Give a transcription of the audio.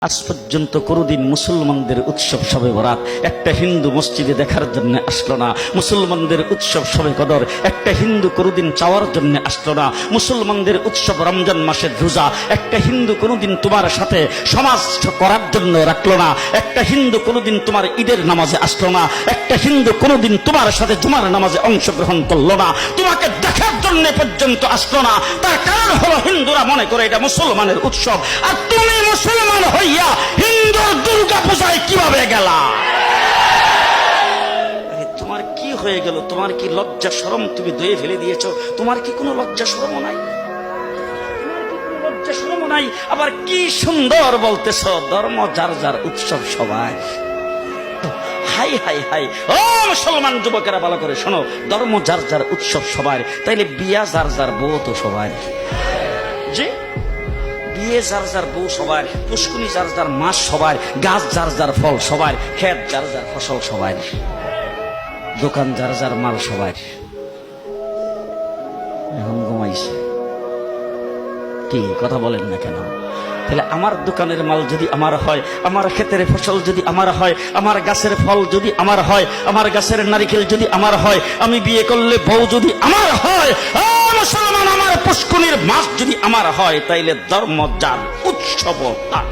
আজ পর্যন্ত কোনোদিন মুসলমানদের উৎসব শবে বরাত একটা হিন্দু মসজিদে দেখার জন্য আসলো না। মুসলমানদের উৎসব শবে কদর একটা হিন্দু কোনোদিন চাওয়ার জন্য আসলো না। মুসলমানদের উৎসব রমজান মাসের রোজা একটা হিন্দু কোনোদিন তোমার সাথে সমাজ করার জন্য রাখলো না। একটা হিন্দু কোনোদিন তোমার ঈদের নামাজে আসলো না। একটা হিন্দু কোনোদিন তোমার সাথে জুমার নামাজে অংশগ্রহণ করলো না। তোমাকে দেখার জন্য পর্যন্ত আসলো না। তার কারণ হলো হিন্দুরা মনে করে এটা মুসলমানের উৎসব, আর তুমি মুসলমান হইয়া হিন্দুর দুর্গা পূজায় কিভাবে গেলা? তোমার কি হয়ে গেল? তোমার কি লজ্জা শরম তুমি দয়ে ফেলে দিয়েছো? তোমার কি কোনো লজ্জা শরমও নাই? লজ্জা শরমও নাই। আবার কি সুন্দর বলতেছ, ধর্ম যার যার উৎসব সবাই। হাই হাই হাই, ও মুসলমান যুবকেরা ভালো করে শোনো, ধর্ম যার যার উৎসব সবার, তাইলে বিয়া যার যার বউ তো সবার। জি, বিয়ে যার যার বউ সবার, পুষ্কুনি যার যার মাস সবার, গাছ যার যার ফল সবার, ক্ষেত যার যার ফসল সবার, দোকান যার যার মাল সবার। এখন ঘুমাইছে কি কথা বলেন না কেন? তাহলে আমার দোকানের মাল যদি আমার হয়, আমার ক্ষেতের ফসল যদি আমার হয়, আমার গাছের ফল যদি আমার হয়, আমার গাছের নারিকেল যদি আমার হয়, আমি বিয়ে করলে বউ যদি আমার হয়, মুসলমান আমার পুষ্কুনির মাছ যদি আমার হয়, তাইলে ধর্ম যার উৎসব তার।